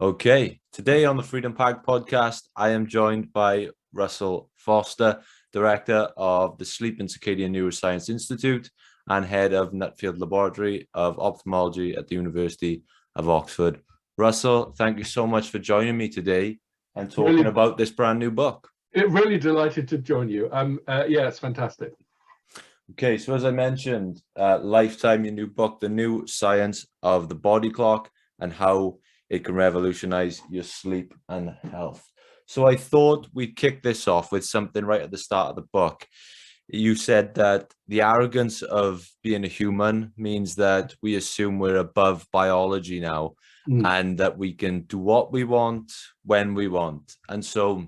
Okay, today on the Freedom Pack podcast, I am joined by Russell Foster, Director of the Sleep and Circadian Neuroscience Institute and Head of Nuffield Laboratory of Ophthalmology at the University of Oxford. Russell, thank you so much for joining me today and talking about this brand new book. Really delighted to join you. Yeah, it's fantastic. Okay, so as I mentioned, Lifetime, your new book, The New Science of the Body Clock and How It Can Revolutionize Your Sleep and Health. So I thought we'd kick this off with something right at the start of the book. You said that the arrogance of being a human means that we assume we're above biology now and that we can do what we want when we want. And so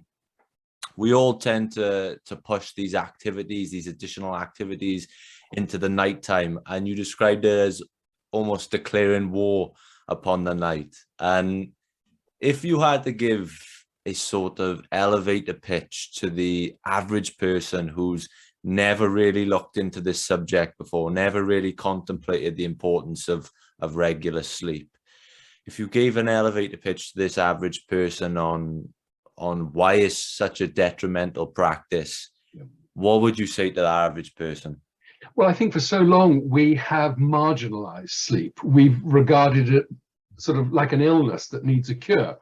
we all tend to push these activities, these additional activities into the nighttime. And you described it as almost declaring war upon the night. And if you had to give a sort of elevator pitch to the average person who's never really looked into this subject before, never really contemplated the importance of regular sleep, if you gave an elevator pitch to this average person on why it's such a detrimental practice, what would you say to the average person? Well, I think for so long we have marginalized sleep. We've regarded it sort of like an illness that needs a cure.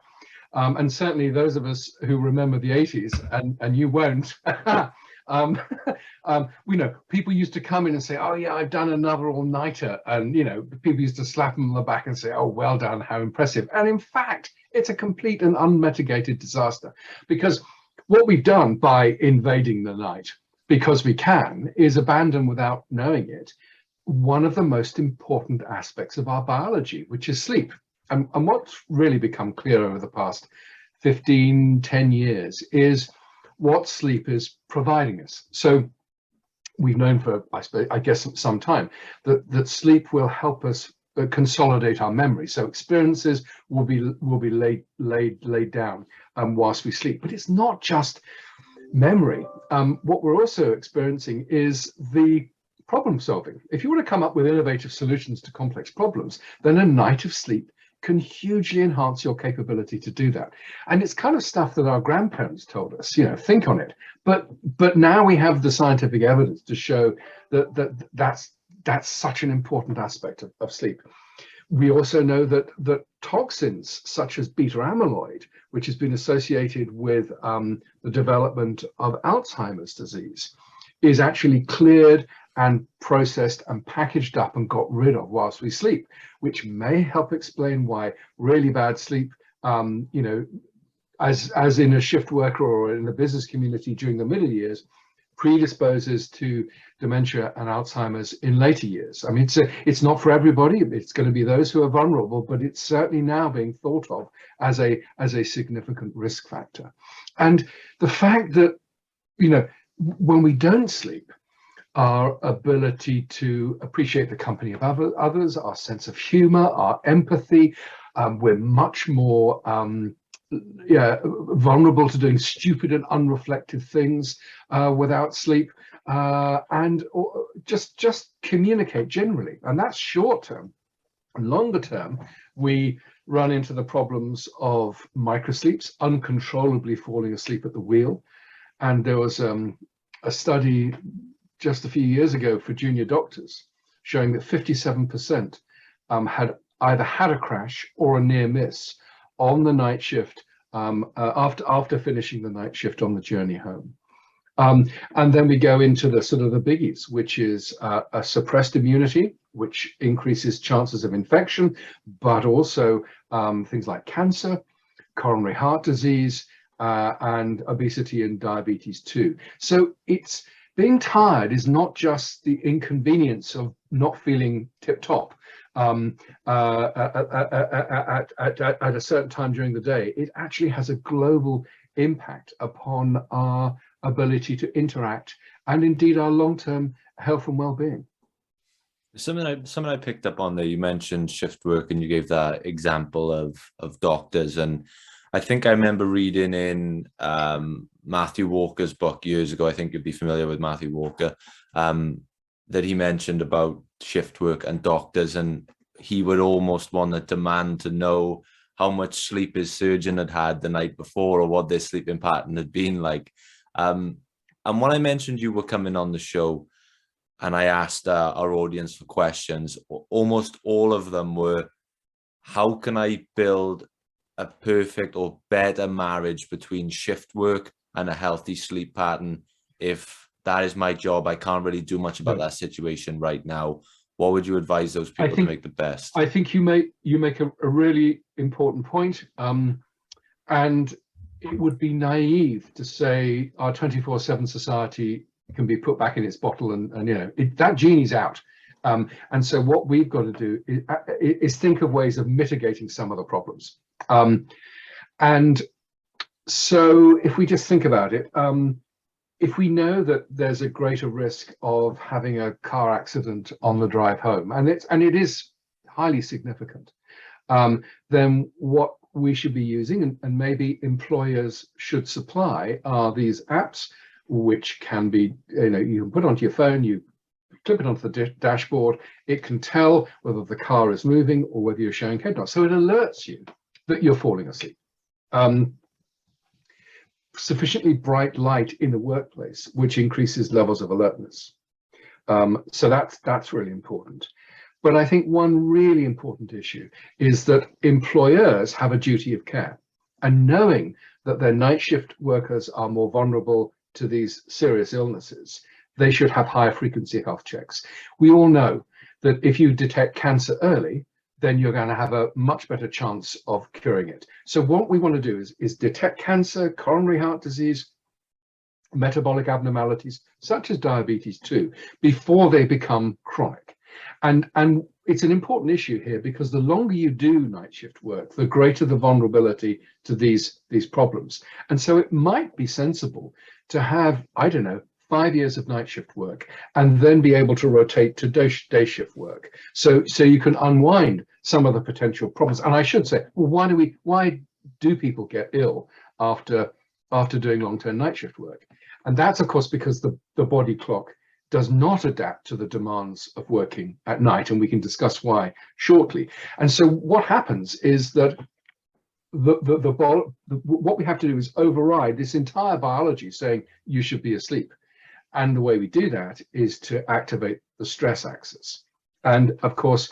And certainly those of us who remember the 80s, and you won't, we know people used to come in and say, oh yeah, I've done another all-nighter. And, people used to slap them on the back and say, oh, well done, how impressive. And in fact, it's a complete and unmitigated disaster, because what we've done by invading the night, because we can, is abandon without knowing it one of the most important aspects of our biology, which is sleep. And what's really become clear over the past 10 years is what sleep is providing us. So we've known for, I guess, some time that sleep will help us consolidate our memory. So experiences will be laid down whilst we sleep. But it's not just memory. What we're also experiencing is the problem solving. If you want to come up with innovative solutions to complex problems, then a night of sleep can hugely enhance your capability to do that. And it's kind of stuff that our grandparents told us, think on it. But now we have the scientific evidence to show that's such an important aspect of sleep. We also know that toxins such as beta amyloid, which has been associated with the development of Alzheimer's disease, is actually cleared and processed and packaged up and got rid of whilst we sleep, which may help explain why really bad sleep, as in a shift worker or in the business community during the middle years, predisposes to dementia and Alzheimer's in later years. I mean, it's not for everybody. It's going to be those who are vulnerable, but it's certainly now being thought of as a significant risk factor. And the fact that, when we don't sleep, our ability to appreciate the company of others, our sense of humor, our empathy, we're much more vulnerable to doing stupid and unreflective things without sleep, and just communicate generally. And that's short term. And longer term, we run into the problems of microsleeps, uncontrollably falling asleep at the wheel. And there was a study just a few years ago for junior doctors showing that 57% had either had a crash or a near miss on the night shift after finishing the night shift on the journey home. And then we go into the sort of the biggies, which is a suppressed immunity, which increases chances of infection, but also things like cancer, coronary heart disease, and obesity and diabetes too. So being tired is not just the inconvenience of not feeling tip-top at a certain time during the day. It actually has a global impact upon our ability to interact and indeed our long-term health and well-being. Something I picked up on there, you mentioned shift work and you gave that example of doctors, and I think I remember reading in Matthew Walker's book years ago, I think you'd be familiar with Matthew Walker, that he mentioned about shift work and doctors, and he would almost want to demand to know how much sleep his surgeon had had the night before, or what their sleeping pattern had been like. And when I mentioned you were coming on the show, and I asked our audience for questions, almost all of them were, how can I build a perfect or better marriage between shift work and a healthy sleep pattern? If that is my job, I can't really do much about that situation right now. What would you advise those people to make the best? I think you make a really important point, and it would be naive to say our 24/7 society can be put back in its bottle, and you know, that genie's out. And so what we've got to do is think of ways of mitigating some of the problems. And so if we just think about it, if we know that there's a greater risk of having a car accident on the drive home, and it is highly significant, then what we should be using, and maybe employers should supply, are these apps, which can be, you know, you can put onto your phone, you clip it onto the dashboard, it can tell whether the car is moving or whether you're showing head nods. So it alerts you that you're falling asleep. Sufficiently bright light in the workplace, which increases levels of alertness. So that's really important. But I think one really important issue is that employers have a duty of care, and knowing that their night shift workers are more vulnerable to these serious illnesses, they should have higher frequency health checks. We all know that if you detect cancer early, then you're going to have a much better chance of curing it. So what we want to do is detect cancer, coronary heart disease, metabolic abnormalities, such as diabetes too, before they become chronic. And it's an important issue here, because the longer you do night shift work, the greater the vulnerability to these problems. And so it might be sensible to have, I don't know, 5 years of night shift work, and then be able to rotate to day shift work. So you can unwind some of the potential problems. And I should say, well, why do people get ill after doing long-term night shift work? And that's, of course, because the body clock does not adapt to the demands of working at night, and we can discuss why shortly. And so what happens is that what we have to do is override this entire biology saying you should be asleep. And the way we do that is to activate the stress axis. And of course,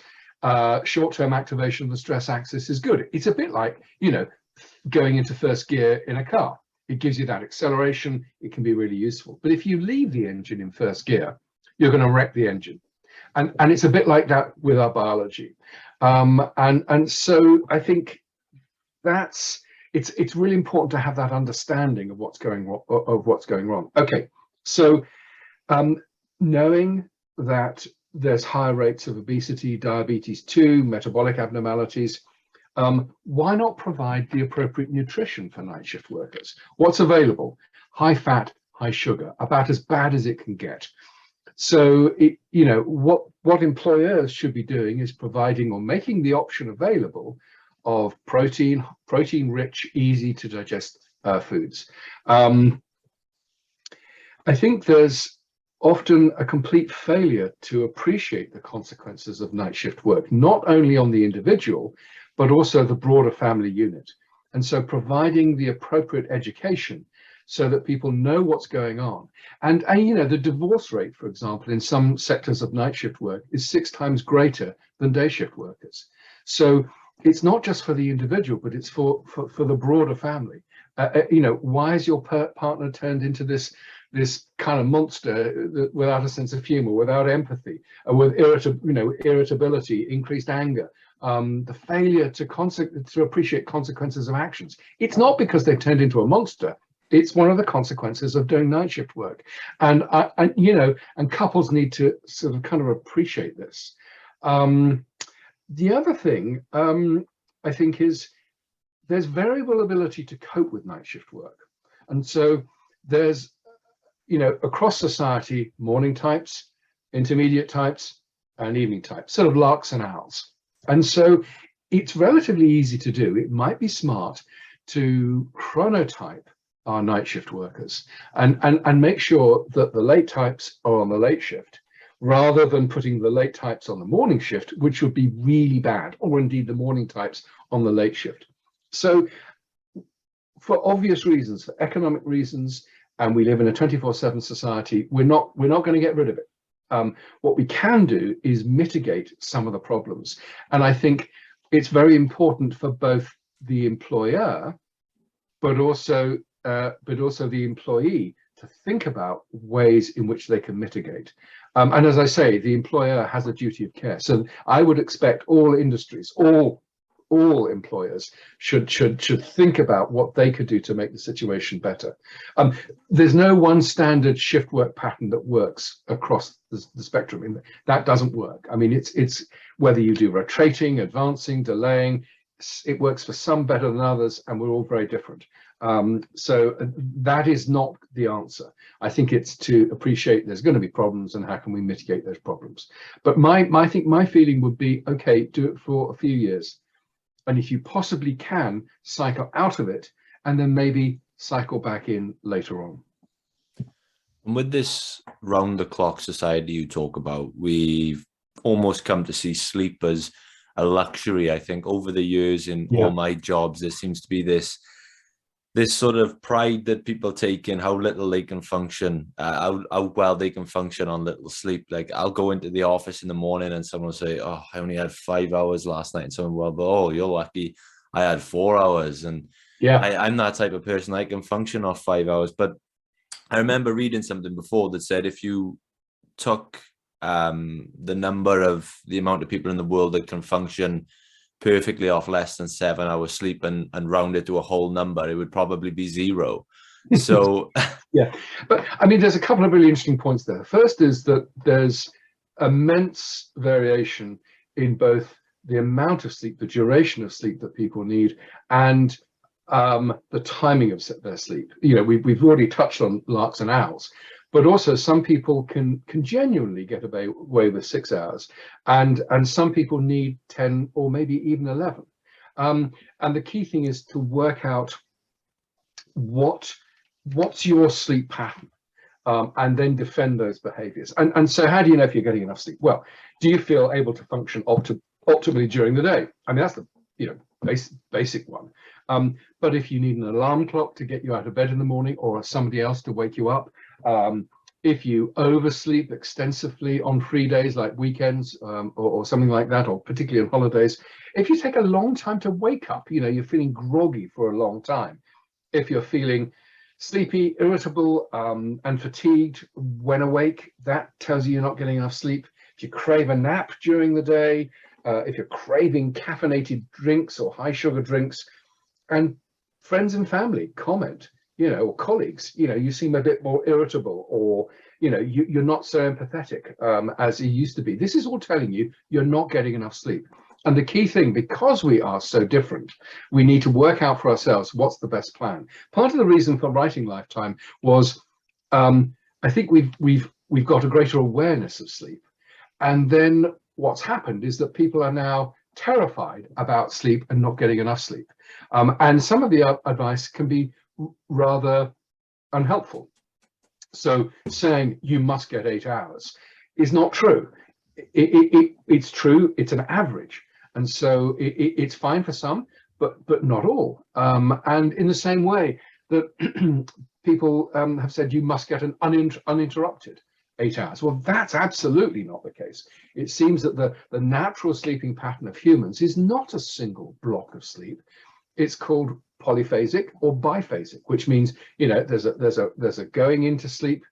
short-term activation of the stress axis is good. It's a bit like, you know, going into first gear in a car. It gives you that acceleration. It can be really useful. But if you leave the engine in first gear, you're going to wreck the engine. And it's a bit like that with our biology. And so I think it's really important to have that understanding of what's going wrong. Okay, so knowing that there's higher rates of obesity, diabetes too, metabolic abnormalities, why not provide the appropriate nutrition for night shift workers? What's available? High fat, high sugar, about as bad as it can get. So you know, what employers should be doing is providing or making the option available of protein-rich, easy to digest foods. I think there's often a complete failure to appreciate the consequences of night shift work, not only on the individual, but also the broader family unit. And so providing the appropriate education so that people know what's going on. And you know, the divorce rate, for example, in some sectors of night shift work is 6 times greater than day shift workers. So it's not just for the individual, but it's for the broader family. You know, why is your partner turned into this kind of monster without a sense of humor, without empathy, with irritability, increased anger, the failure to appreciate consequences of actions? It's not because they've turned into a monster. It's one of the consequences of doing night shift work. And you know, and couples need to sort of kind of appreciate this. The other thing I think is there's variable ability to cope with night shift work. And so there's, you know, across society, morning types, intermediate types, and evening types, sort of larks and owls. And so it's relatively easy to do. It might be smart to chronotype our night shift workers and make sure that the late types are on the late shift, rather than putting the late types on the morning shift, which would be really bad, or indeed the morning types on the late shift. So for obvious reasons, for economic reasons, and we live in a 24/7 society, we're not going to get rid of it. What we can do is mitigate some of the problems. And I think it's very important for both the employer, but also the employee to think about ways in which they can mitigate. And as I say, the employer has a duty of care. So I would expect all industries, all employers should think about what they could do to make the situation better. There's no one standard shift work pattern that works across the spectrum. And that doesn't work. I mean, it's whether you do rotating, advancing, delaying, it works for some better than others, and we're all very different. So that is not the answer. I think it's to appreciate there's going to be problems and how can we mitigate those problems. But I think my feeling would be, okay, do it for a few years. And if you possibly can, cycle out of it and then maybe cycle back in later on. And with this round the clock society you talk about, we've almost come to see sleep as a luxury. I think over the years in all my jobs, there seems to be this sort of pride that people take in how little they can function, how well they can function on little sleep. Like I'll go into the office in the morning and someone will say, oh, I only had 5 hours last night. And someone will, but oh, you're lucky, I had 4 hours. And I'm that type of person. I can function off 5 hours. But I remember reading something before that said if you took the amount of people in the world that can function perfectly off less than 7 hours sleep and round it to a whole number, it would probably be 0. So yeah, but I mean, there's a couple of really interesting points there. First is that there's immense variation in both the amount of sleep, the duration of sleep that people need, and the timing of their sleep. You know, we've already touched on larks and owls, but also some people can genuinely get away with 6 hours, and some people need 10 or maybe even 11. And the key thing is to work out what's your sleep pattern, and then defend those behaviors. And so how do you know if you're getting enough sleep? Well, do you feel able to function optimally during the day? I mean, that's the basic one. But if you need an alarm clock to get you out of bed in the morning, or somebody else to wake you up, if you oversleep extensively on free days like weekends, or something like that, or particularly on holidays, if you take a long time to wake up, you're feeling groggy for a long time, if you're feeling sleepy, irritable, and fatigued when awake, that tells you you're not getting enough sleep. If you crave a nap during the day, if you're craving caffeinated drinks or high sugar drinks, and friends and family comment, or colleagues, you seem a bit more irritable, or you're not so empathetic as you used to be. This is all telling you you're not getting enough sleep. And the key thing, because we are so different, we need to work out for ourselves what's the best plan. Part of the reason for writing Lifetime was I think we've got a greater awareness of sleep, and then what's happened is that people are now terrified about sleep and not getting enough sleep, and some of the advice can be rather unhelpful. So saying you must get 8 hours is not true. It's true, it's an average, and so it's fine for some, but not all. And in the same way that people have said you must get an uninterrupted 8 hours. Well, that's absolutely not the case. It seems that the natural sleeping pattern of humans is not a single block of sleep. It's called polyphasic or biphasic, which means there's a going into sleep,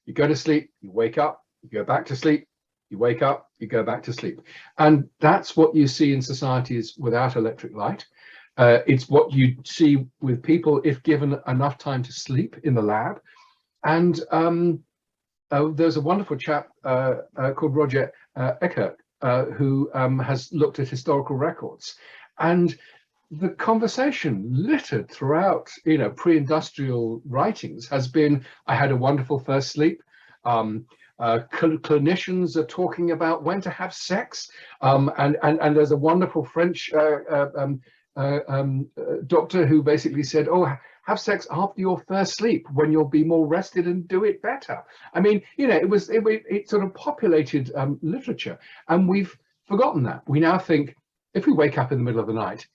you go to sleep, you wake up, you go back to sleep, you wake up, you go back to sleep. And that's what you see in societies without electric light. It's what you see with people if given enough time to sleep in the lab. And there's a wonderful chap called Roger Eckert who has looked at historical records, and the conversation littered throughout pre-industrial writings has been, I had a wonderful first sleep. Clinicians are talking about when to have sex, and there's a wonderful French doctor who basically said, oh, have sex after your first sleep when you'll be more rested and do it better. I mean, it sort of populated literature, and we've forgotten that. We now think if we wake up in the middle of the night,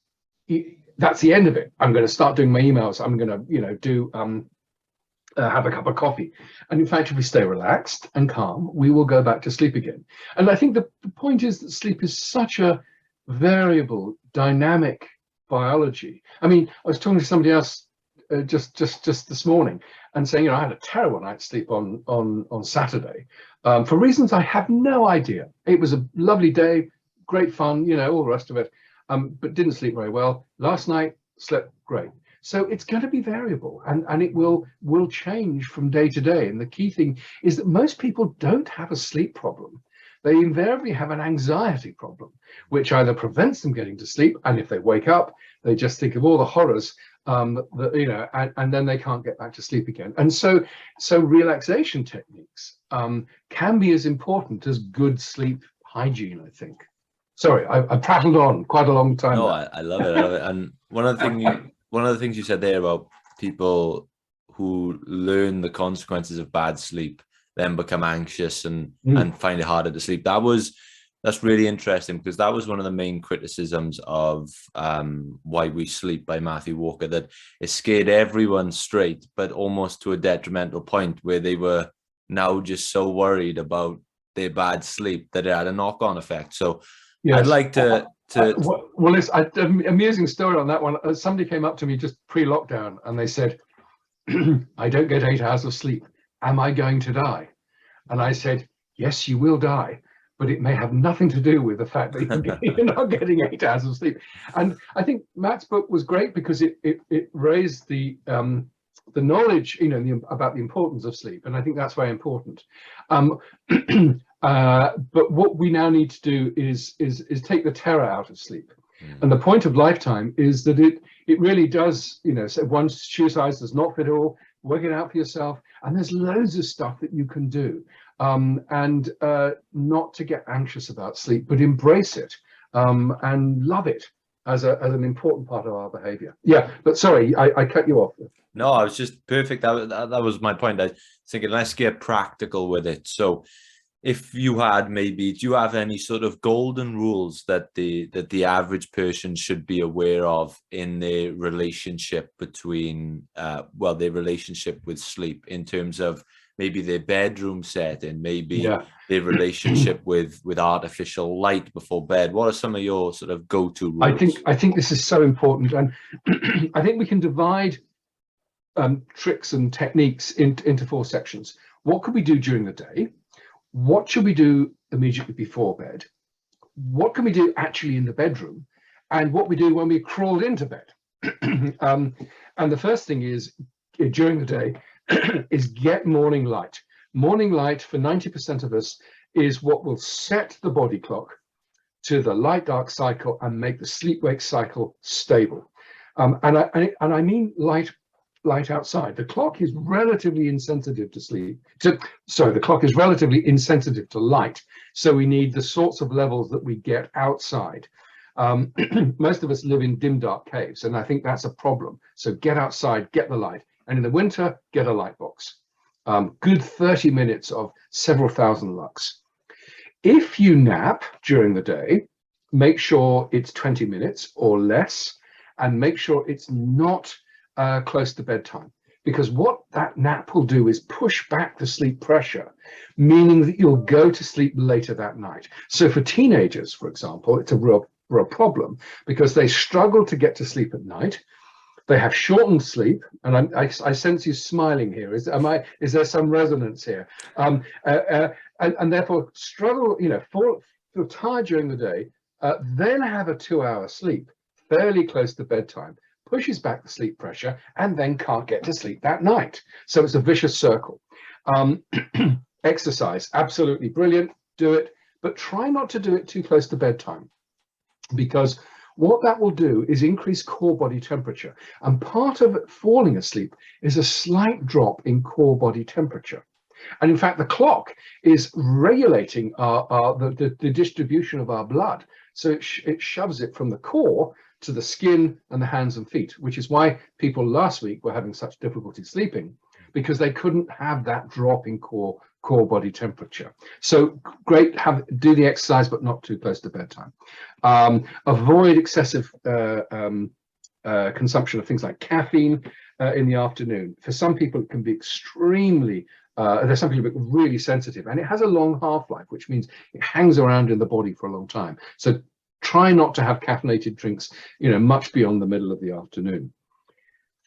that's the end of it. I'm going to start doing my emails. I'm going to, you know, do have a cup of coffee. And in fact, if we stay relaxed and calm, we will go back to sleep again. And I think the point is that sleep is such a variable, dynamic biology. I mean, I was talking to somebody else just this morning and saying, you know, I had a terrible night's sleep on Saturday for reasons I have no idea. It was a lovely day, great fun, you know, all the rest of it, but didn't sleep very well. Last night, slept great. So it's going to be variable, and it will change from day to day. And the key thing is that most people don't have a sleep problem. They invariably have an anxiety problem, which either prevents them getting to sleep, and if they wake up, they just think of all the horrors, that, you know, and then they can't get back to sleep again. And so relaxation techniques can be as important as good sleep hygiene, I think. Sorry, I prattled on quite a long time. No, I love it. I love it. And one of the things you said there about people who learn the consequences of bad sleep then become anxious and find it harder to sleep. That's really interesting, because that was one of the main criticisms of Why We Sleep by Matthew Walker, that it scared everyone straight, but almost to a detrimental point where they were now just so worried about their bad sleep that it had a knock-on effect. So yes. I'd like to well, it's an amusing story on that one. Somebody came up to me just pre-lockdown and they said, I don't get 8 hours of sleep. Am I going to die? And I said, yes, you will die, but it may have nothing to do with the fact that you're not getting 8 hours of sleep. And I think Matt's book was great because it raised the knowledge, you know, about the importance of sleep. And I think that's very important. But what we now need to do is take the terror out of sleep. And the point of Lifetime is that it really does, you know, so one shoe size does not fit all. Work it out for yourself, and there's loads of stuff that you can do, and not to get anxious about sleep, but embrace it and love it as an important part of our behavior. Yeah, but sorry, I cut you off. No, I was just perfect. That was my point. I was thinking, let's get practical with it. So if you had, maybe, do you have any sort of golden rules that the average person should be aware of in their relationship between, their relationship with sleep, in terms of maybe their bedroom setting, maybe their relationship with artificial light before bed? What are some of your sort of go-to rules? I think this is so important, and I think we can divide tricks and techniques into 4 sections. What could we do during the day? What should we do immediately before bed? What can we do actually in the bedroom? And what we do when we crawled into bed. And the first thing is, during the day, is get morning light. Morning light, for 90% of us, is what will set the body clock to the light-dark cycle and make the sleep-wake cycle stable. And I mean light outside. The clock is relatively insensitive to sleep. The clock is relatively insensitive to light. So we need the sorts of levels that we get outside. Most of us live in dim, dark caves, and I think that's a problem. So get outside, get the light. And in the winter, get a light box. Good 30 minutes of several thousand lux. If you nap during the day, make sure it's 20 minutes or less, and make sure it's not close to bedtime, because what that nap will do is push back the sleep pressure, meaning that you'll go to sleep later that night. So for teenagers, for example, it's a real problem, because they struggle to get to sleep at night. They have shortened sleep, and I sense you smiling here. Is there some resonance here? And therefore struggle, you know, feel tired during the day, then have a 2-hour sleep fairly close to bedtime, pushes back the sleep pressure, and then can't get to sleep that night. So it's a vicious circle. Exercise, absolutely brilliant, do it, but try not to do it too close to bedtime, because what that will do is increase core body temperature. And part of falling asleep is a slight drop in core body temperature. And in fact, the clock is regulating the distribution of our blood. So it shoves it from the core to the skin and the hands and feet, which is why people last week were having such difficulty sleeping, because they couldn't have that drop in core body temperature. So great, do the exercise, but not too close to bedtime. Avoid excessive consumption of things like caffeine in the afternoon. For some people, it can be extremely, there's some people who are really sensitive, and it has a long half-life, which means it hangs around in the body for a long time. So try not to have caffeinated drinks, much beyond the middle of the afternoon.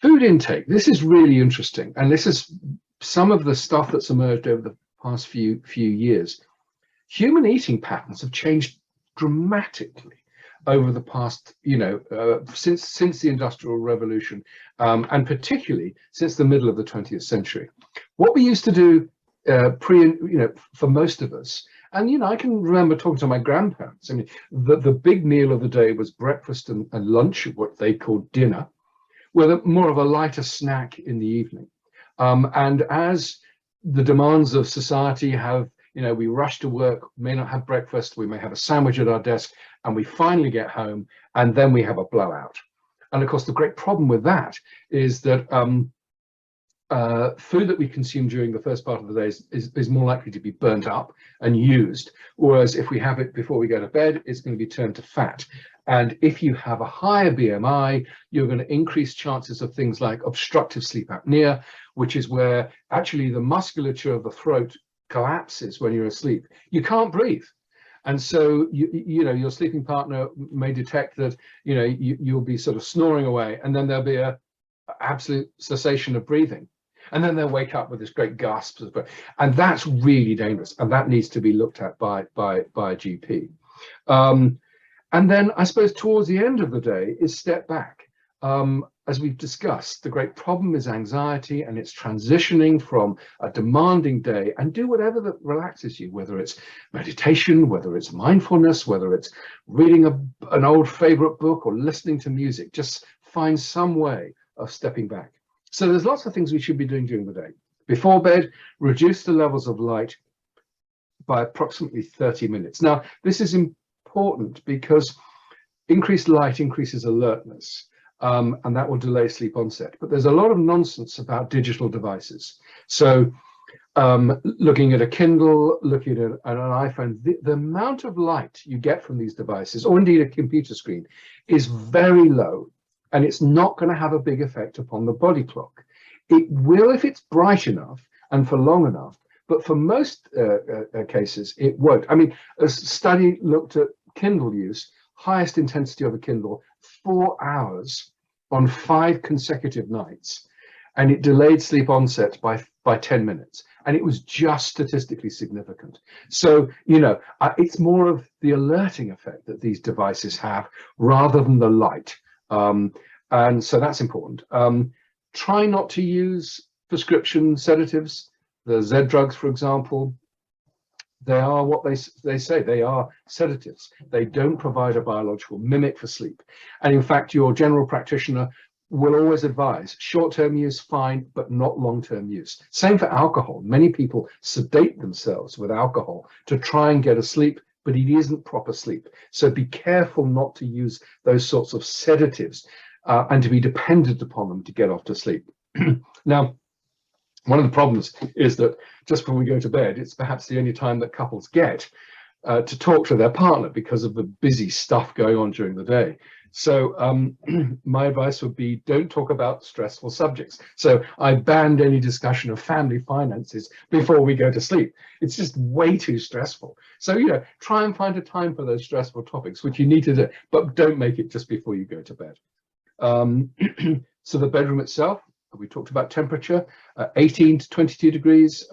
Food intake, this is really interesting, and this is some of the stuff that's emerged over the past few years. Human eating patterns have changed dramatically over the past, since the Industrial Revolution, and particularly since the middle of the 20th century. What we used to do for most of us, and I can remember talking to my grandparents. I mean, the big meal of the day was breakfast and lunch, what they called dinner, with more of a lighter snack in the evening. And as the demands of society have, we rush to work, may not have breakfast, we may have a sandwich at our desk, and we finally get home, and then we have a blowout. And of course, the great problem with that is that food that we consume during the first part of the day is more likely to be burnt up and used, whereas if we have it before we go to bed, it's going to be turned to fat. And if you have a higher BMI, you're going to increase chances of things like obstructive sleep apnea, which is where actually the musculature of the throat collapses when you're asleep. You can't breathe. And so, your sleeping partner may detect that, you'll be sort of snoring away, and then there'll be a absolute cessation of breathing. And then they'll wake up with this great gasp of breath. And that's really dangerous. And that needs to be looked at by a GP. And then I suppose towards the end of the day is step back. As we've discussed, the great problem is anxiety, and it's transitioning from a demanding day, and do whatever that relaxes you, whether it's meditation, whether it's mindfulness, whether it's reading an old favorite book or listening to music. Just find some way of stepping back. So there's lots of things we should be doing during the day. Before bed, reduce the levels of light by approximately 30 minutes. Now, this is important because increased light increases alertness, and that will delay sleep onset. But there's a lot of nonsense about digital devices. So looking at a Kindle, looking at an iPhone, the amount of light you get from these devices, or indeed a computer screen, is very low. And it's not going to have a big effect upon the body clock. It will if it's bright enough and for long enough, but for most cases, it won't. I mean, a study looked at Kindle use, highest intensity of a Kindle, 4 hours on 5 consecutive nights, and it delayed sleep onset by 10 minutes. And it was just statistically significant. So, it's more of the alerting effect that these devices have rather than the light. And so that's important. Try not to use prescription sedatives. The Z drugs, for example, they are what they say. They are sedatives. They don't provide a biological mimic for sleep. And in fact, your general practitioner will always advise short-term use, fine, but not long-term use. Same for alcohol. Many people sedate themselves with alcohol to try and get asleep, but it isn't proper sleep. So be careful not to use those sorts of sedatives and to be dependent upon them to get off to sleep. Now, one of the problems is that just before we go to bed, it's perhaps the only time that couples get to talk to their partner because of the busy stuff going on during the day. So my advice would be, don't talk about stressful subjects. So I banned any discussion of family finances before we go to sleep. It's just way too stressful. So, try and find a time for those stressful topics, which you need to do, but don't make it just before you go to bed. So the bedroom itself, we talked about temperature, 18 to 22 degrees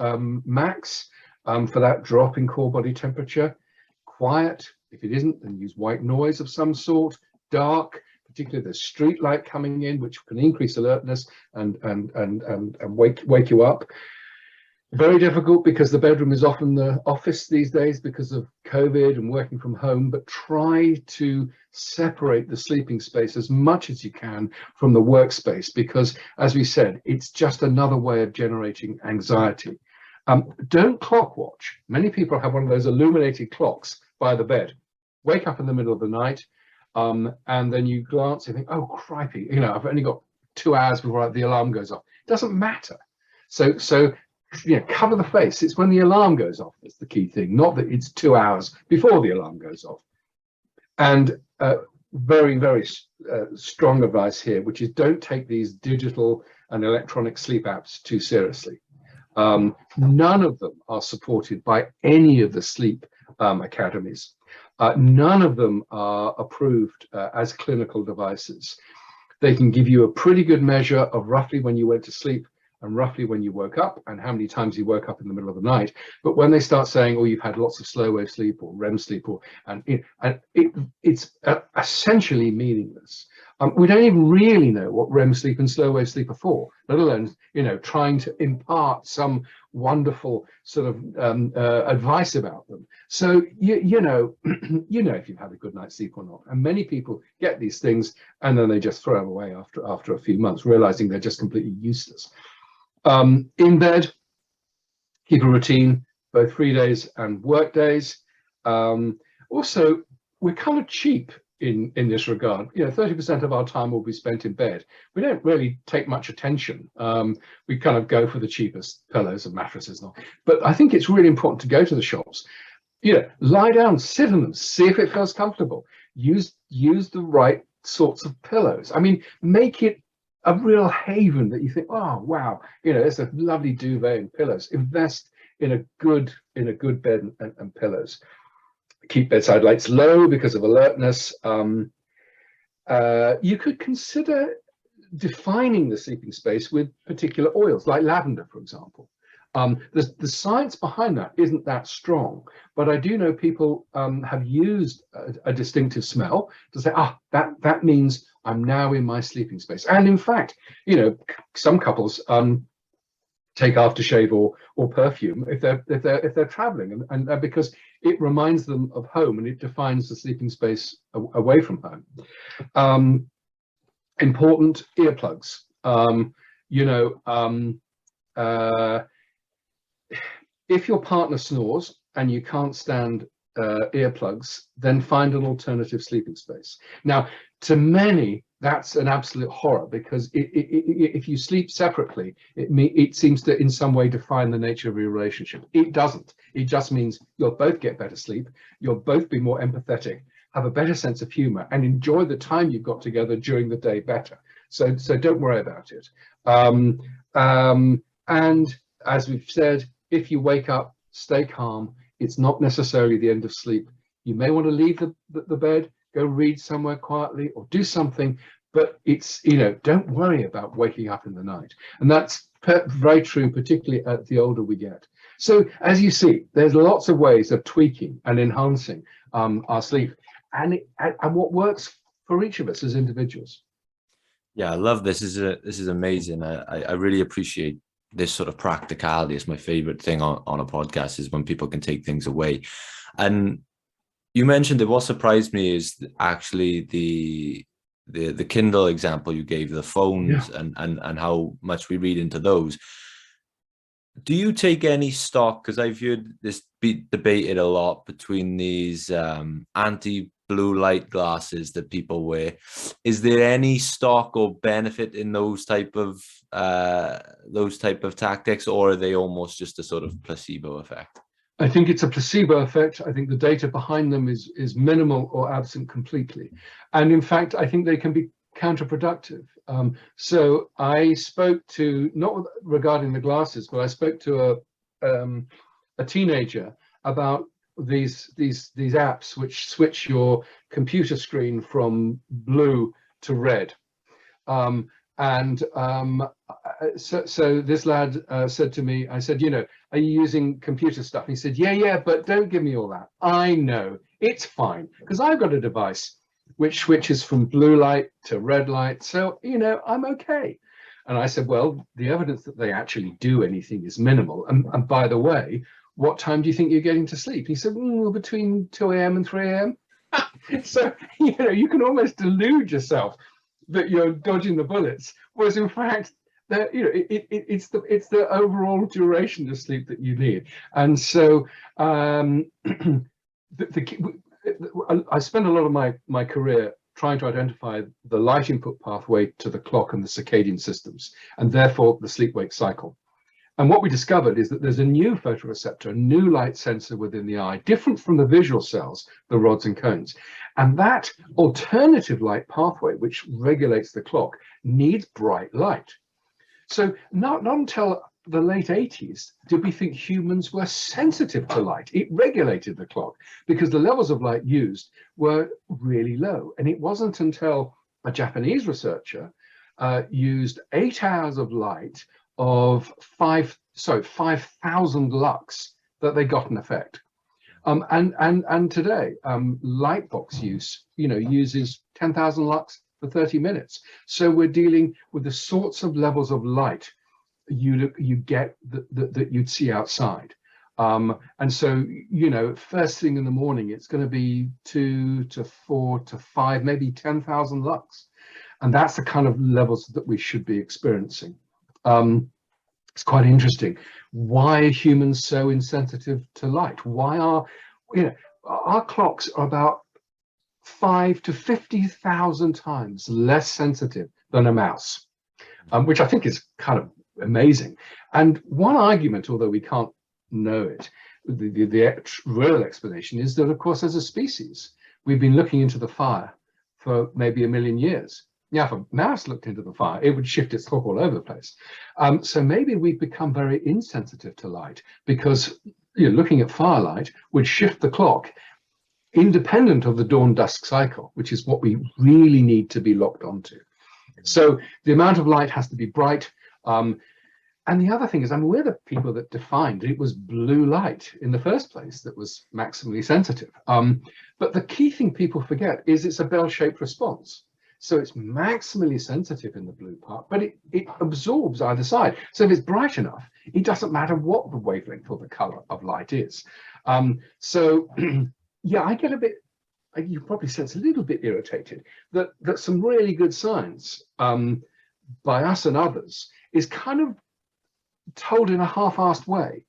max for that drop in core body temperature. Quiet. If it isn't, then use white noise of some sort. Dark, particularly the street light coming in, which can increase alertness and wake you up. Very difficult because the bedroom is often the office these days because of COVID and working from home, but try to separate the sleeping space as much as you can from the workspace, because as we said, it's just another way of generating anxiety. Don't clock watch. Many people have one of those illuminated clocks by the bed. Wake up in the middle of the night, and then you glance and think, oh, crikey, I've only got 2 hours before the alarm goes off. It doesn't matter. So cover the face. It's when the alarm goes off that's the key thing, not that it's 2 hours before the alarm goes off. And very, very strong advice here, which is don't take these digital and electronic sleep apps too seriously. None of them are supported by any of the sleep academies. None of them are approved as clinical devices. They can give you a pretty good measure of roughly when you went to sleep and roughly when you woke up and how many times you woke up in the middle of the night. But when they start saying, oh, you've had lots of slow wave sleep or REM sleep, it's essentially meaningless. We don't even really know what REM sleep and slow wave sleep are for, let alone, trying to impart some wonderful sort of advice about them. So, you know if you've had a good night's sleep or not. And many people get these things and then they just throw them away after a few months, realizing they're just completely useless. In bed, keep a routine, both free days and work days. Also, we're kind of cheap in this regard. 30% of our time will be spent in bed. We don't really take much attention. We kind of go for the cheapest pillows and mattresses and all. But I think it's really important to go to the shops. Lie down, sit on them, see if it feels comfortable. Use the right sorts of pillows. I mean, make it a real haven that you think, oh wow, it's a lovely duvet and pillows. Invest in a good bed and pillows. Keep bedside lights low because of alertness. You could consider defining the sleeping space with particular oils, like lavender, for example. The science behind that isn't that strong, but I do know people have used a distinctive smell to say, that means I'm now in my sleeping space. And in fact, some couples take aftershave or perfume if they're traveling, and because it reminds them of home and it defines the sleeping space away from home. Important, earplugs. If your partner snores and you can't stand earplugs, then find an alternative sleeping space. Now, to many, that's an absolute horror, because if you sleep separately, it seems to in some way define the nature of your relationship. It doesn't. It just means you'll both get better sleep, you'll both be more empathetic, have a better sense of humor, and enjoy the time you've got together during the day better. So don't worry about it. And as we've said, if you wake up, stay calm. It's not necessarily the end of sleep. You may want to leave the bed, go read somewhere quietly or do something, but it's, don't worry about waking up in the night. And that's very true, particularly at the older we get. So as you see, there's lots of ways of tweaking and enhancing our sleep and what works for each of us as individuals. Yeah, I love this. This is amazing. I really appreciate this sort of practicality. Is my favorite thing on a podcast, is when people can take things away. And you mentioned that what surprised me is actually the Kindle example you gave, the phones, yeah, and how much we read into those. Do you take any stock? Because I've heard this be debated a lot between these anti-blue light glasses that people wear. Is there any stock or benefit in those type of tactics, or are they almost just a sort of placebo effect? I think it's a placebo effect. I think the data behind them is minimal or absent completely. And in fact, I think they can be counterproductive. So I spoke to, not regarding the glasses, but I spoke to a teenager about these apps which switch your computer screen from blue to red. So this lad said to me, I said, are you using computer stuff? And he said, yeah, but don't give me all that. I know, it's fine, because I've got a device which switches from blue light to red light. So, I'm okay. And I said, well, the evidence that they actually do anything is minimal. And by the way, what time do you think you're getting to sleep? He said, between 2 a.m. and 3 a.m. So, you can almost delude yourself that you're dodging the bullets, whereas in fact, it's the overall duration of sleep that you need. And so I spent a lot of my career trying to identify the light input pathway to the clock and the circadian systems, and therefore the sleep-wake cycle. And what we discovered is that there's a new photoreceptor, a new light sensor within the eye, different from the visual cells, the rods and cones. And that alternative light pathway, which regulates the clock, needs bright light. So not until the late 80s did we think humans were sensitive to light. It regulated the clock because the levels of light used were really low. And it wasn't until a Japanese researcher used 8 hours of light of 5,000 lux that they got an effect. And today, light box use, uses 10,000 lux for 30 minutes. So we're dealing with the sorts of levels of light you get that you'd see outside. And so, first thing in the morning, it's going to be 2 to 4 to 5, maybe 10,000 lux. And that's the kind of levels that we should be experiencing. It's quite interesting. Why are humans so insensitive to light? Why are, our clocks are about 5 to 50,000 times less sensitive than a mouse, which I think is kind of amazing. And one argument, although we can't know it, the real explanation is that, of course, as a species, we've been looking into the fire for maybe 1 million years. Yeah, if a mouse looked into the fire, it would shift its clock all over the place. So maybe we've become very insensitive to light because looking at firelight would shift the clock independent of the dawn-dusk cycle, which is what we really need to be locked onto. So the amount of light has to be bright. And the other thing is, we're the people that defined it was blue light in the first place that was maximally sensitive. But the key thing people forget is it's a bell-shaped response. So it's maximally sensitive in the blue part, but it absorbs either side. So if it's bright enough, it doesn't matter what the wavelength or the color of light is. So yeah, I get a bit, you probably sense a little bit irritated that some really good science by us and others is kind of told in a half-assed way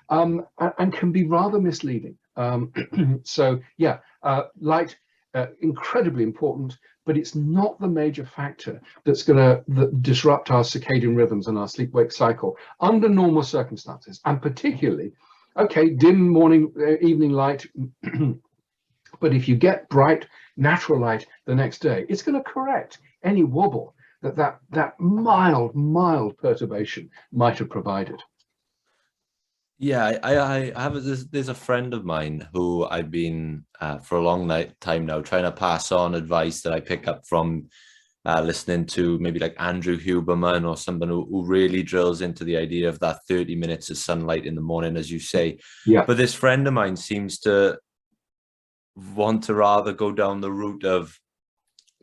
and can be rather misleading. So yeah, light, incredibly important, but it's not the major factor that's going to disrupt our circadian rhythms and our sleep-wake cycle under normal circumstances, and particularly, okay, dim morning, evening light, but if you get bright, natural light the next day, it's going to correct any wobble that mild perturbation might have provided. Yeah, I have there's a friend of mine who I've been for a long time now trying to pass on advice that I pick up from listening to maybe like Andrew Huberman or someone who really drills into the idea of that 30 minutes of sunlight in the morning, as you say. Yeah. But this friend of mine seems to want to rather go down the route of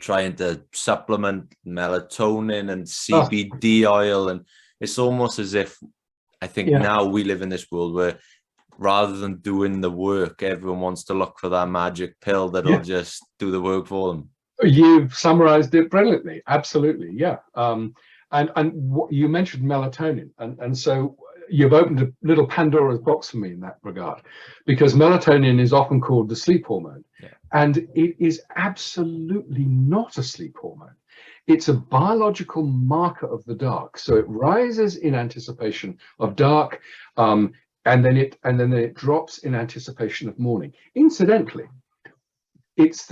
trying to supplement melatonin and CBD oil, and it's almost as if I think now we live in this world where rather than doing the work, everyone wants to look for that magic pill that'll just do the work for them. You've summarized it brilliantly. Absolutely. Yeah. And what you mentioned melatonin. And so you've opened a little Pandora's box for me in that regard, because melatonin is often called the sleep hormone. Yeah. And it is absolutely not a sleep hormone. It's a biological marker of the dark. So it rises in anticipation of dark, and then it drops in anticipation of morning. Incidentally, it's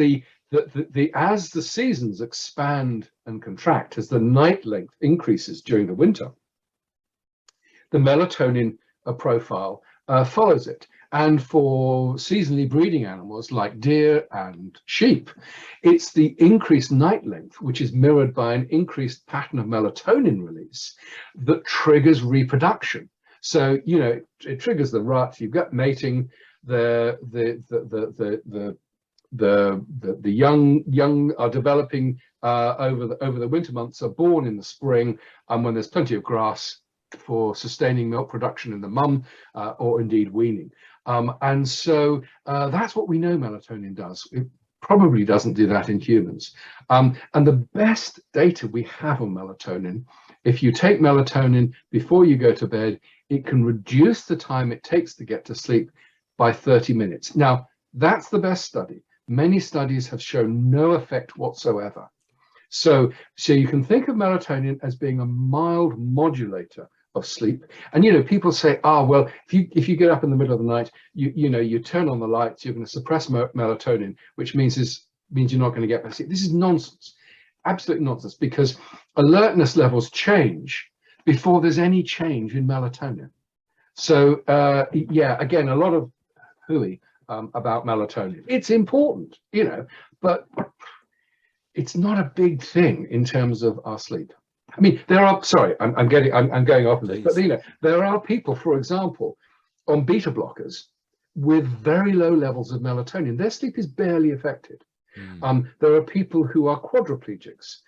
as the seasons expand and contract, as the night length increases during the winter, the melatonin profile follows it. And for seasonally breeding animals like deer and sheep, it's the increased night length, which is mirrored by an increased pattern of melatonin release, that triggers reproduction. So, it triggers the rut. You've got mating. The young are developing over the winter months, are born in the spring, and when there's plenty of grass for sustaining milk production in the mum, or indeed weaning. And so that's what we know melatonin does. It probably doesn't do that in humans. And the best data we have on melatonin, if you take melatonin before you go to bed, it can reduce the time it takes to get to sleep by 30 minutes. Now, that's the best study. Many studies have shown no effect whatsoever. So you can think of melatonin as being a mild modulator of sleep. And, you know, people say, oh, well, if you get up in the middle of the night, you turn on the lights, you're going to suppress melatonin, which means you're not going to get better sleep. This is nonsense, absolute nonsense, because alertness levels change before there's any change in melatonin. So yeah, again, a lot of hooey about melatonin. It's important, you know, but it's not a big thing in terms of our sleep. I mean, there are, sorry, I'm going off on this, but you know, there are people, for example, on beta blockers with very low levels of melatonin. Their sleep is barely affected. There are people who are quadriplegics,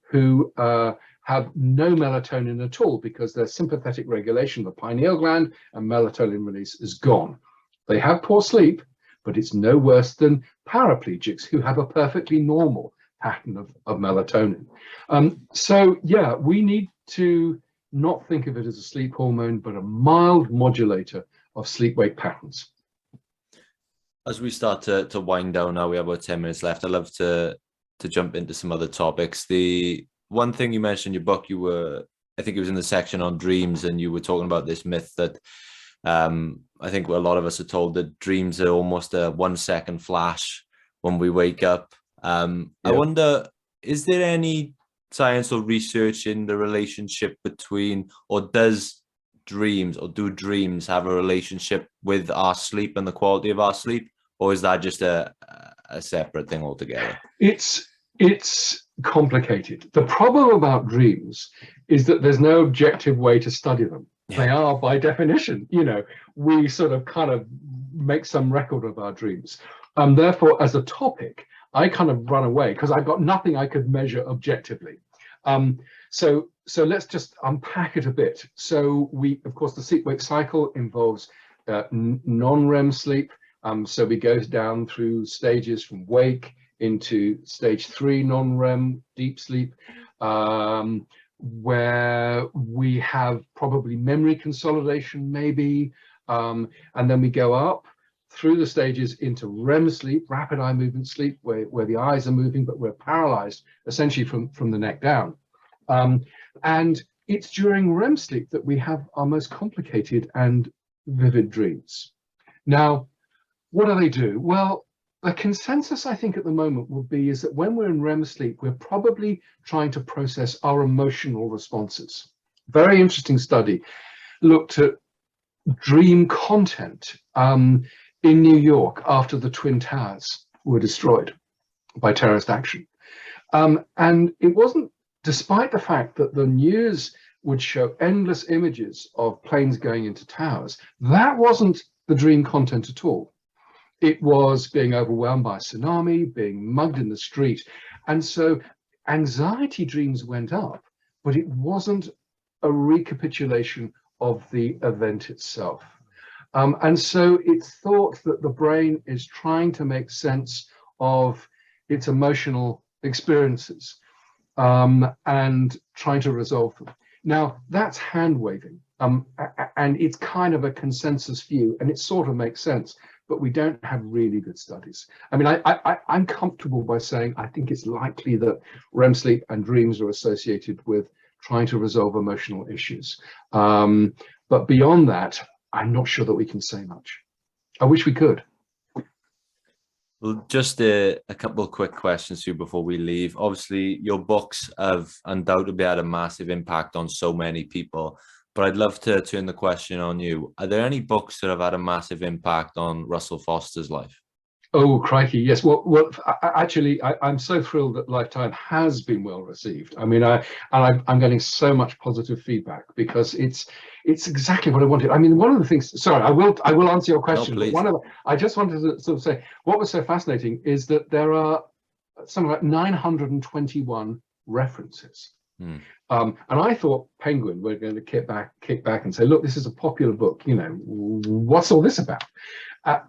who have no melatonin at all because their sympathetic regulation of the pineal gland and melatonin release is gone. They have poor sleep, but it's no worse than paraplegics who have a perfectly normal pattern of melatonin. So yeah, we need to not think of it as a sleep hormone, but a mild modulator of sleep-wake patterns. As we start to wind down now, we have about 10 minutes left. I'd love to jump into some other topics. The one thing you mentioned in your book, I think it was in the section on dreams, and you were talking about this myth that I think a lot of us are told that dreams are almost a 1 second flash when we wake up. I wonder, is there any science or research in the relationship between, or do dreams have a relationship with our sleep and the quality of our sleep, or is that just a separate thing altogether? It's complicated. The problem about dreams is that there's no objective way to study them. They are, by definition, you know, we sort of kind of make some record of our dreams. Therefore, as a topic, I kind of run away because I've got nothing I could measure objectively. So let's just unpack it a bit. So of course, the sleep-wake cycle involves non-REM sleep. So we go down through stages from wake into stage 3 non-REM deep sleep, where we have probably memory consolidation, maybe, and then we go up through the stages into REM sleep, rapid eye movement sleep, where the eyes are moving, but we're paralyzed essentially from the neck down. And it's during REM sleep that we have our most complicated and vivid dreams. Now, what do they do? Well, the consensus I think at the moment would be is that when we're in REM sleep, we're probably trying to process our emotional responses. Very interesting study looked at dream content in New York after the Twin Towers were destroyed by terrorist action. And it wasn't, despite the fact that the news would show endless images of planes going into towers, that wasn't the dream content at all. It was being overwhelmed by a tsunami, being mugged in the street. And so anxiety dreams went up, but it wasn't a recapitulation of the event itself. And so it's thought that the brain is trying to make sense of its emotional experiences and trying to resolve them. Now, that's hand waving, and it's kind of a consensus view, and it sort of makes sense, but we don't have really good studies. I mean, I'm comfortable by saying I think it's likely that REM sleep and dreams are associated with trying to resolve emotional issues. But beyond that, I'm not sure that we can say much. I wish we could. Well, just a couple of quick questions to you before we leave. Obviously, your books have undoubtedly had a massive impact on so many people, but I'd love to turn the question on you. Are there any books that have had a massive impact on Russell Foster's life? Oh, crikey, yes. Well, actually, I'm so thrilled that Lifetime has been well received. I mean, I'm getting so much positive feedback because it's exactly what I wanted. I mean, one of the things. Sorry, I will answer your question. No, but I just wanted to sort of say what was so fascinating is that there are something like 921 references. And I thought Penguin were going to kick back and say, look, this is a popular book. You know, what's all this about?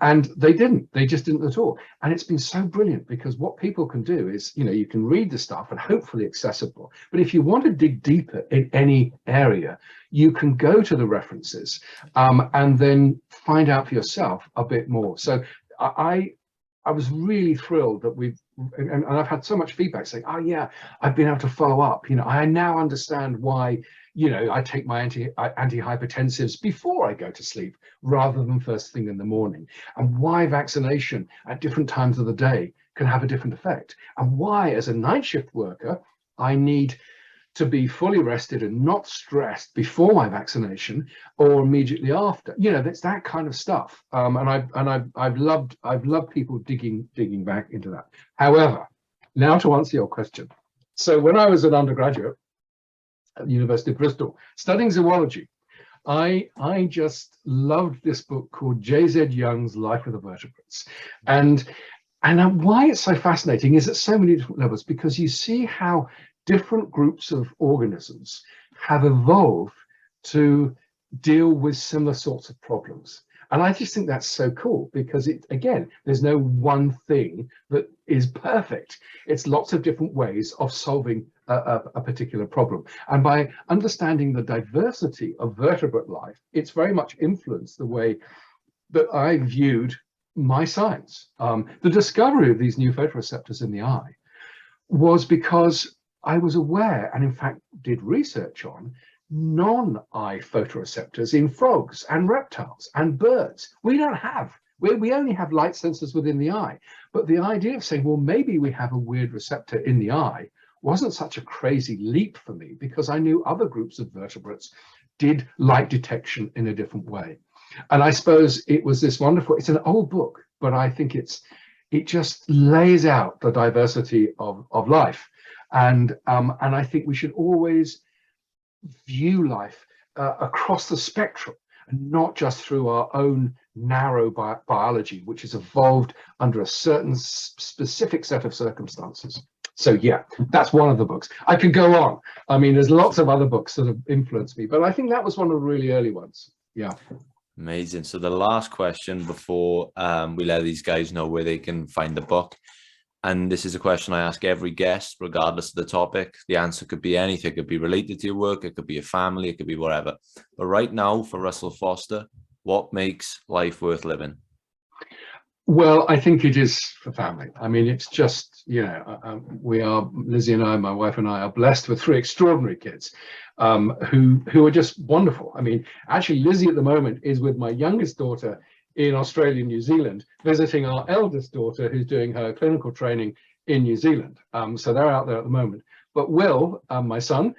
And they didn't. They just didn't at all. And it's been so brilliant because what people can do is, you know, you can read the stuff and hopefully accessible. But if you want to dig deeper in any area, you can go to the references and then find out for yourself a bit more. So I was really thrilled that and I've had so much feedback saying, oh yeah, I've been able to follow up. You know, I now understand why you know, I take my antihypertensives before I go to sleep rather than first thing in the morning, and why vaccination at different times of the day can have a different effect, and why as a night shift worker I need to be fully rested and not stressed before my vaccination or immediately after. You know, that's that kind of stuff. I've loved people digging back into that. However, now to answer your question. So when I was an undergraduate at the University of Bristol studying zoology, I just loved this book called J.Z. Young's Life of the Vertebrates. And why it's so fascinating is at so many different levels, because you see how different groups of organisms have evolved to deal with similar sorts of problems. And I just think that's so cool, because again, there's no one thing that is perfect. It's lots of different ways of solving a particular problem. And by understanding the diversity of vertebrate life, it's very much influenced the way that I viewed my science. The discovery of these new photoreceptors in the eye was because I was aware, and in fact did research on, non-eye photoreceptors in frogs and reptiles and birds. We only have light sensors within the eye. But the idea of saying, well, maybe we have a weird receptor in the eye wasn't such a crazy leap for me, because I knew other groups of vertebrates did light detection in a different way. And I suppose it was this wonderful, it's an old book, but I think it just lays out the diversity of life. And I think we should always view life across the spectrum, and not just through our own narrow biology, which has evolved under a certain specific set of circumstances. So yeah, that's one of the books. I could go on. I mean, there's lots of other books that have influenced me, but I think that was one of the really early ones. Yeah. Amazing. So the last question before we let these guys know where they can find the book. And this is a question I ask every guest, regardless of the topic. The answer could be anything. It could be related to your work. It could be your family. It could be whatever. But right now, for Russell Foster, what makes life worth living? Well, I think it is for family. I mean, it's just, you know, Lizzie and I, my wife and I, are blessed with 3 extraordinary kids who are just wonderful. I mean, actually, Lizzie at the moment is with my youngest daughter in Australia and New Zealand, visiting our eldest daughter who's doing her clinical training in New Zealand. So they're out there at the moment. But Will, my son,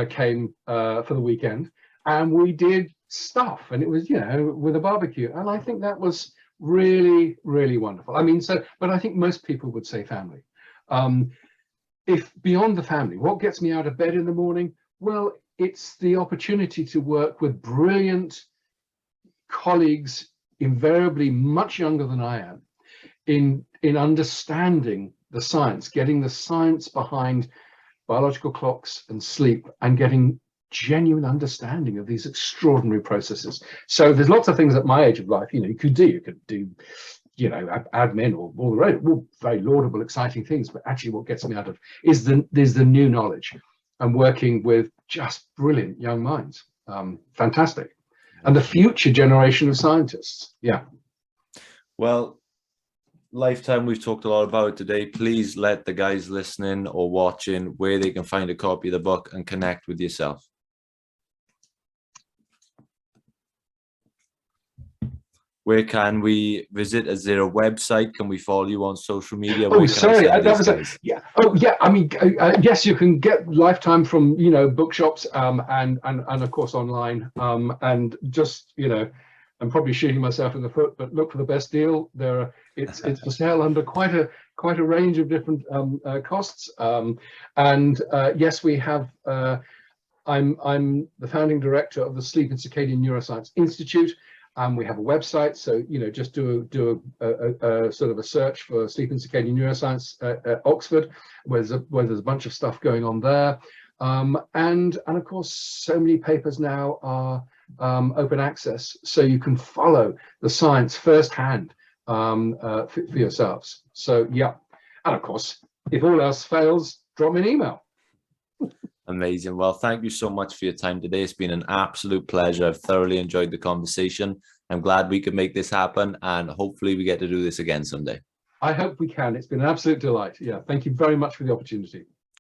came for the weekend, and we did stuff, and it was, you know, with a barbecue. And I think that was really, really wonderful. I mean, but I think most people would say family. If beyond the family, what gets me out of bed in the morning? Well, it's the opportunity to work with brilliant colleagues, invariably much younger than I am, in understanding the science, getting the science behind biological clocks and sleep, and getting genuine understanding of these extraordinary processes. So there's lots of things at my age of life, you know, you could do, you know, admin or all the rest, all very laudable, exciting things. But actually what gets me out of is the new knowledge and working with just brilliant young minds. Fantastic. And the future generation of scientists. Yeah. Well, Lifetime, we've talked a lot about it today. Please let the guys listening or watching where they can find a copy of the book and connect with yourself. Where can we visit? Is there a website? Can we follow you on social media? Oh, sorry, that was yeah. Oh, yeah. I mean, yes, you can get Lifetime from, you know, bookshops and of course online. And just, you know, I'm probably shooting myself in the foot, but look for the best deal. It's for sale under quite a range of different costs. Yes, we have. I'm the founding director of the Sleep and Circadian Neuroscience Institute. We have a website, so, you know, just do a sort of a search for Sleep and Circadian Neuroscience at Oxford, where there's a bunch of stuff going on there. And of course, so many papers now are open access, so you can follow the science firsthand for yourselves. So yeah, and of course, if all else fails, drop me an email. Amazing. Well, thank you so much for your time today. It's been an absolute pleasure. I've thoroughly enjoyed the conversation. I'm glad we could make this happen, and hopefully we get to do this again someday. I hope we can. It's been an absolute delight. Yeah, thank you very much for the opportunity.